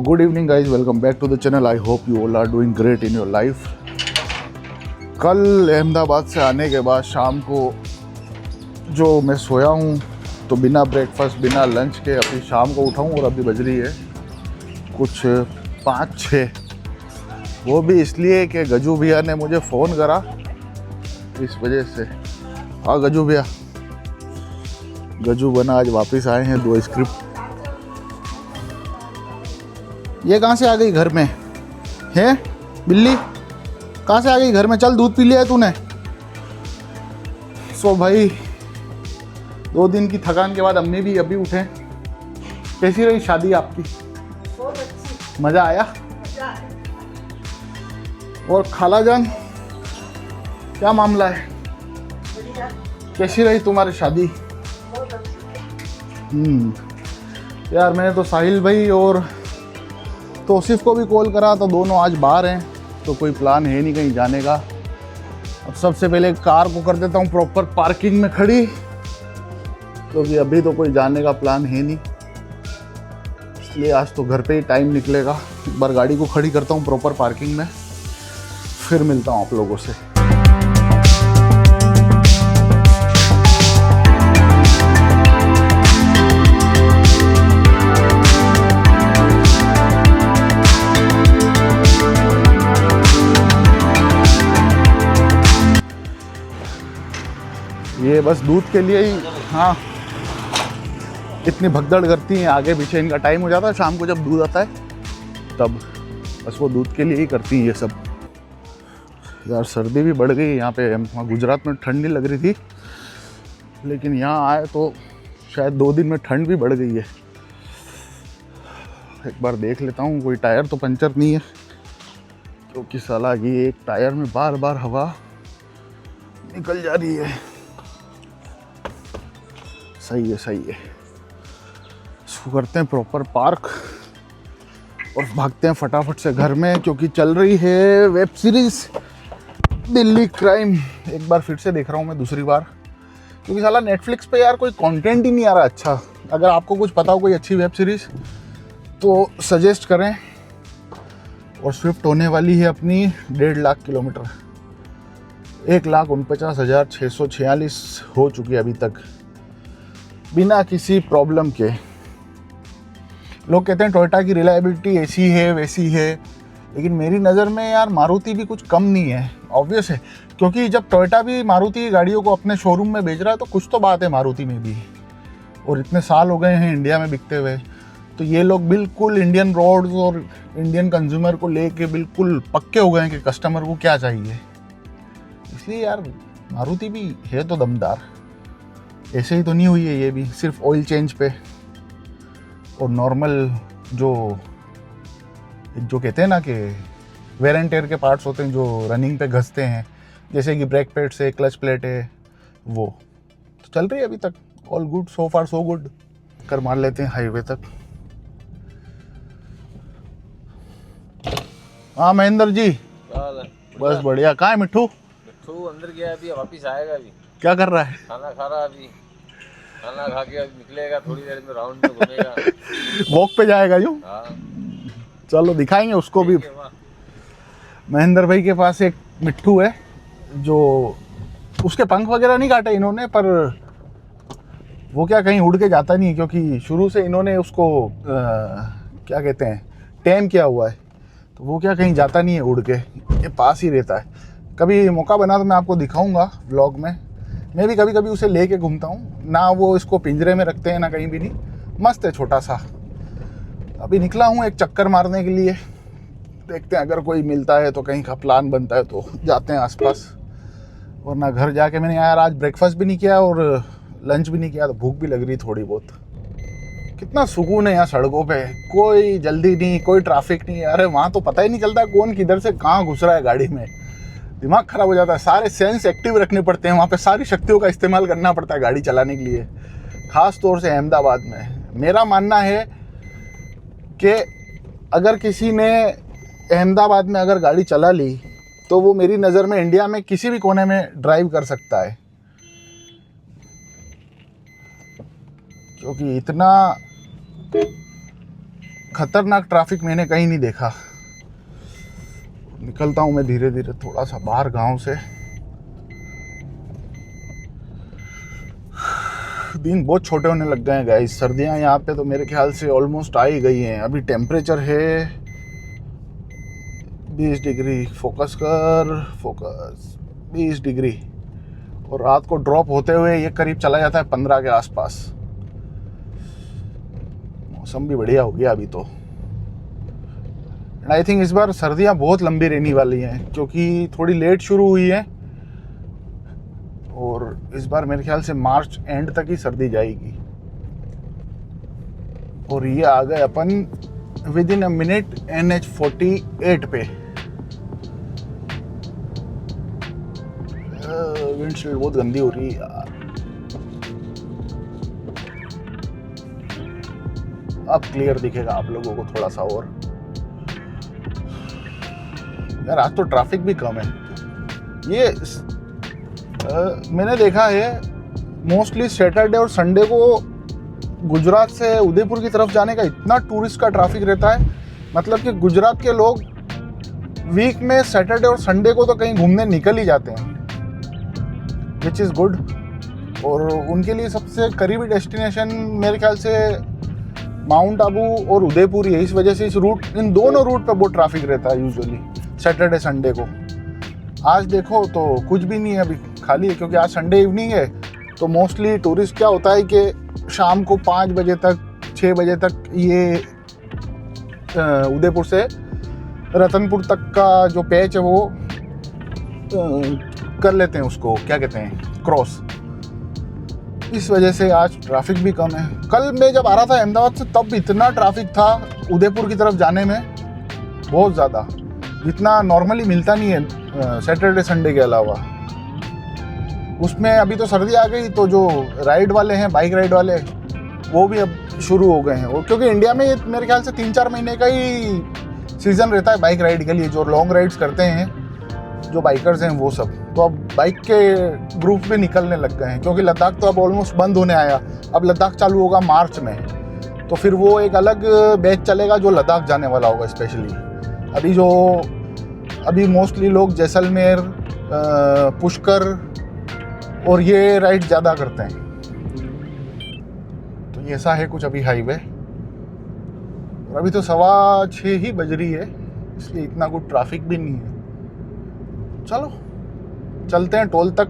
Good evening guys, welcome back to the channel. I hope you all are doing great in your life. कल अहमदाबाद से आने के बाद शाम को जो मैं सोया हूँ तो बिना ब्रेकफास्ट बिना लंच के अभी शाम को उठा हूँ और अभी बज रही है कुछ 5-6। वो भी इसलिए कि गजू भैया ने मुझे फ़ोन करा, इस वजह से। हाँ गजू भैया, गजू बना आज वापस आए हैं 2 स्क्रिप्ट। ये कहाँ से आ गई घर में है बिल्ली? कहाँ से आ गई घर में? चल दूध पी लिया है तूने? सो भाई 2 दिन की थकान के बाद अम्मी भी अभी उठे। कैसी रही शादी आपकी? बहुत अच्छी। मज़ा आया? और खाला जान क्या मामला है? बढ़िया। कैसी रही तुम्हारी शादी? बहुत अच्छी। यार मैंने तो साहिल भाई और तौसीफ को भी कॉल करा तो दोनों आज बाहर हैं, तो कोई प्लान है नहीं कहीं जाने का। अब सबसे पहले कार को कर देता हूँ प्रॉपर पार्किंग में खड़ी, क्योंकि अभी तो कोई जाने का प्लान है नहीं, इसलिए आज तो घर पे ही टाइम निकलेगा। एक बार गाड़ी को खड़ी करता हूँ प्रॉपर पार्किंग में, फिर मिलता हूँ आप लोगों से। ये बस दूध के लिए ही, हाँ इतनी भगदड़ करती हैं, आगे पीछे इनका टाइम हो जाता है शाम को जब दूध आता है तब, बस वो दूध के लिए ही करती हैं ये सब। यार सर्दी भी बढ़ गई यहाँ पे। वहाँ गुजरात में ठंड नहीं लग रही थी, लेकिन यहाँ आए तो शायद 2 दिन में ठंड भी बढ़ गई है। एक बार देख लेता हूँ कोई टायर तो पंचर नहीं है, क्योंकि साला ये एक टायर में बार बार हवा निकल जा रही है। सही है सही है। इसको करते हैं प्रॉपर पार्क और भागते हैं फटाफट से घर में, क्योंकि चल रही है वेब सीरीज दिल्ली क्राइम। एक बार फिर से देख रहा हूँ मैं, दूसरी बार, क्योंकि साला नेटफ्लिक्स पे यार कोई कंटेंट ही नहीं आ रहा अच्छा। अगर आपको कुछ पता हो कोई अच्छी वेब सीरीज तो सजेस्ट करें। और स्विफ्ट होने वाली है अपनी 1.5 लाख किलोमीटर, 1,49,646 हो चुकी है अभी तक बिना किसी प्रॉब्लम के। लोग कहते हैं टोयोटा की रिलायबिलिटी ऐसी है वैसी है, लेकिन मेरी नज़र में यार मारुति भी कुछ कम नहीं है। ऑब्वियस है, क्योंकि जब टोयोटा भी मारुति की गाड़ियों को अपने शोरूम में बेच रहा है तो कुछ तो बात है मारुति में भी। और इतने साल हो गए हैं इंडिया में बिकते हुए, तो ये लोग बिल्कुल इंडियन रोड्स और इंडियन कंज्यूमर को लेके बिल्कुल पक्के हो गए हैं कि कस्टमर को क्या चाहिए। इसलिए यार मारुति भी है तो दमदार। ऐसे ही तो नहीं हुई है ये भी, सिर्फ ऑयल चेंज पे और नॉर्मल जो कहते हैं ना कि वेयर एंड टेयर के पार्ट्स होते हैं जो रनिंग पे घसते हैं, जैसे कि ब्रेक पैड्स है, क्लच प्लेट है, वो तो चल रही है अभी तक। ऑल गुड, सो फार सो गुड। कर मार लेते हैं हाईवे तक। हाँ महेंद्र जी, बस बढ़िया। कहाँ है मिट्ठू? मिट्ठू अंदर गया, अभी वापिस आएगा। अभी क्या कर रहा है? खाना खा रहा। अभी खाना खा के अभी निकलेगा, थोड़ी देर में राउंड में घूमेगा। वॉक पे जाएगा यूँ? हाँ चलो दिखाएंगे उसको भी। महेंद्र भाई के पास एक मिट्ठू है, जो उसके पंख वगैरह नहीं काटे इन्होंने, पर वो क्या कहीं उड़ के जाता नहीं है, क्योंकि शुरू से इन्होंने उसको क्या कहते हैं, टेम किया हुआ है, तो वो क्या कहीं जाता नहीं है उड़ के, ये पास ही रहता है। कभी मौका बना तो मैं आपको दिखाऊंगा व्लॉग में। मैं भी कभी कभी उसे लेके घूमता हूँ ना, वो इसको पिंजरे में रखते हैं ना कहीं भी नहीं। मस्त है छोटा सा। अभी निकला हूँ एक चक्कर मारने के लिए, देखते हैं अगर कोई मिलता है तो कहीं का प्लान बनता है तो जाते हैं आसपास, वरना घर जाके मैंने यार आज ब्रेकफास्ट भी नहीं किया और लंच भी नहीं किया, तो भूख भी लग रही थोड़ी बहुत। कितना सुकून है यहाँ सड़कों पे, कोई जल्दी नहीं, कोई ट्रैफिक नहीं। अरे वहाँ तो पता ही नहीं चलता कौन किधर से कहाँ घुस रहा है गाड़ी में, दिमाग खराब हो जाता है। सारे सेंस एक्टिव रखने पड़ते हैं वहाँ पे, सारी शक्तियों का इस्तेमाल करना पड़ता है गाड़ी चलाने के लिए, ख़ास तौर से अहमदाबाद में। मेरा मानना है कि अगर किसी ने अहमदाबाद में अगर गाड़ी चला ली तो वो मेरी नज़र में इंडिया में किसी भी कोने में ड्राइव कर सकता है, क्योंकि इतना खतरनाक ट्रैफिक मैंने कहीं नहीं देखा। निकलता हूँ मैं धीरे धीरे थोड़ा सा बाहर गांव से। दिन बहुत छोटे होने लग गए हैं गाइस। सर्दियाँ यहाँ पे तो मेरे ख्याल से ऑलमोस्ट आ ही गई हैं। अभी टेम्परेचर है 20 डिग्री। फोकस 20 डिग्री, और रात को ड्रॉप होते हुए ये करीब चला जाता है 15 के आसपास। मौसम भी बढ़िया हो गया अभी तो। आई थिंक इस बार सर्दियाँ बहुत लंबी रहने वाली हैं, क्योंकि थोड़ी लेट शुरू हुई है, और इस बार मेरे ख्याल से मार्च एंड तक ही सर्दी जाएगी। और ये आ गए अपन with in a minute NH48 पे। विंडशील्ड बहुत गंदी हो रही है यार। अब क्लियर दिखेगा आप लोगों को थोड़ा सा और। यार आज तो ट्रैफिक भी कम है। ये मैंने देखा है मोस्टली सैटरडे और संडे को गुजरात से उदयपुर की तरफ जाने का इतना टूरिस्ट का ट्रैफिक रहता है। मतलब कि गुजरात के लोग वीक में सैटरडे और संडे को तो कहीं घूमने निकल ही जाते हैं, विच इज़ गुड। और उनके लिए सबसे करीबी डेस्टिनेशन मेरे ख्याल से माउंट आबू और उदयपुर ही है। इस वजह से इस रूट, इन दोनों रूट पे बहुत ट्रैफिक रहता है यूजुअली सैटरडे संडे को। आज देखो तो कुछ भी नहीं है, अभी खाली है, क्योंकि आज संडे इवनिंग है। तो मोस्टली टूरिस्ट क्या होता है कि शाम को 5 बजे तक 6 बजे तक ये उदयपुर से रतनपुर तक का जो पैच है वो कर लेते हैं, उसको क्या कहते हैं, क्रॉस। इस वजह से आज ट्रैफिक भी कम है। कल मैं जब आ रहा था अहमदाबाद से तब इतना ट्रैफिक था उदयपुर की तरफ जाने में, बहुत ज़्यादा, जितना नॉर्मली मिलता नहीं है सैटरडे संडे के अलावा। उसमें अभी तो सर्दी आ गई, तो जो राइड वाले हैं, बाइक राइड वाले, वो भी अब शुरू हो गए हैं। और क्योंकि इंडिया में ये मेरे ख्याल से 3-4 महीने का ही सीज़न रहता है बाइक राइड के लिए। जो लॉन्ग राइड्स करते हैं जो बाइकर्स हैं वो सब, तो अब बाइक के ग्रुप में निकलने लग गए हैं। क्योंकि लद्दाख तो अब ऑलमोस्ट बंद होने आया। अब लद्दाख चालू होगा मार्च में, तो फिर वो एक अलग बैच चलेगा जो लद्दाख जाने वाला होगा स्पेशली। अभी मोस्टली लोग जैसलमेर, पुष्कर और ये राइड ज़्यादा करते हैं। तो ऐसा है कुछ अभी हाईवे। और अभी तो 6:15 ही बज रही है, इसलिए इतना कुछ ट्रैफिक भी नहीं है। चलो चलते हैं टोल तक,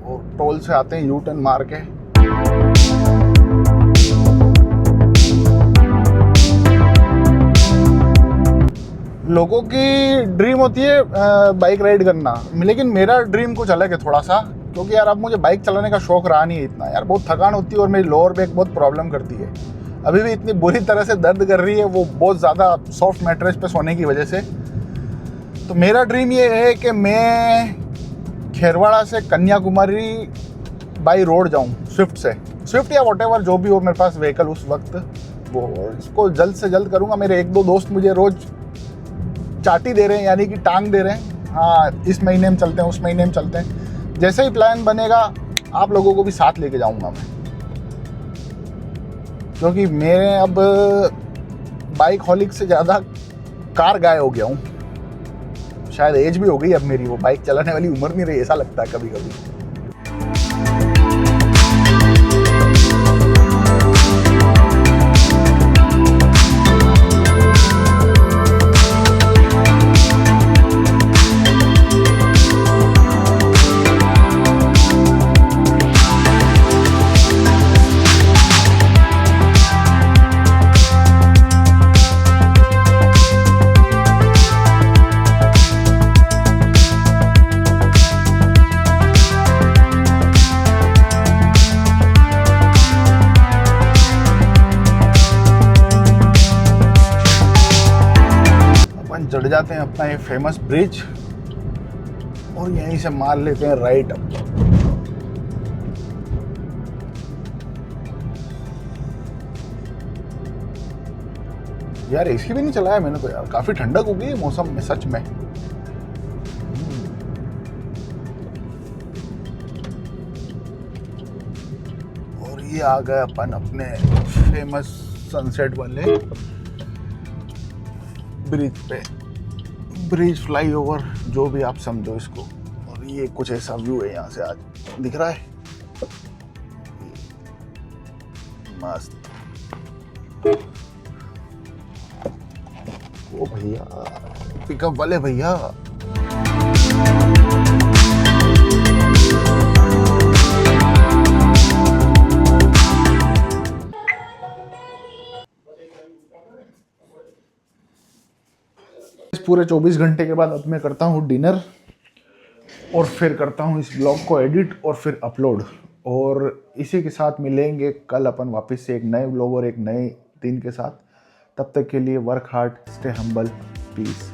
और टोल से आते हैं यू टर्न मार के। लोगों की ड्रीम होती है बाइक राइड करना, लेकिन मेरा ड्रीम कुछ अलग है थोड़ा सा। क्योंकि यार अब मुझे बाइक चलाने का शौक रहा नहीं है इतना। यार बहुत थकान होती है और मेरी लोअर बैक बहुत प्रॉब्लम करती है। अभी भी इतनी बुरी तरह से दर्द कर रही है, वो बहुत ज़्यादा सॉफ्ट मैट्रेस पे सोने की वजह से। तो मेरा ड्रीम ये है कि मैं खेरवाड़ा से कन्याकुमारी बाई रोड जाऊँ, स्विफ्ट या व्हाटएवर जो भी हो मेरे पास व्हीकल उस वक्त, वो इसको जल्द से जल्द करूँगा। मेरे 1-2 दोस्त मुझे रोज़ चाटी दे रहे हैं, यानी कि टांग दे रहे हैं, हाँ इस महीने में चलते हैं, उस महीने में चलते हैं। जैसे ही प्लान बनेगा आप लोगों को भी साथ लेके जाऊंगा मैं। क्योंकि मैं अब बाइक हॉलिक से ज़्यादा कार गाय हो गया हूँ। शायद एज भी हो गई अब मेरी, वो बाइक चलाने वाली उम्र नहीं रही, ऐसा लगता है कभी कभी। चढ़ जाते हैं अपना ये फेमस ब्रिज और यहीं से मार लेते हैं राइट अप। यार एसी भी नहीं चलाया मैंने तो यार, काफी ठंडक हो गई मौसम में सच में। और ये आ गए अपन अपने फेमस सनसेट वाले ब्रिज पे, ब्रिज फ्लाईओवर जो भी आप समझो इसको। और ये कुछ ऐसा व्यू है यहाँ से आज, दिख रहा है मस्त। ओ भैया, पिकअप वाले भैया। इस पूरे 24 घंटे के बाद अब मैं करता हूँ डिनर और फिर करता हूँ इस ब्लॉग को एडिट और फिर अपलोड। और इसी के साथ मिलेंगे कल अपन वापस से एक नए ब्लॉग और एक नए दिन के साथ। तब तक के लिए work hard, stay humble, piece.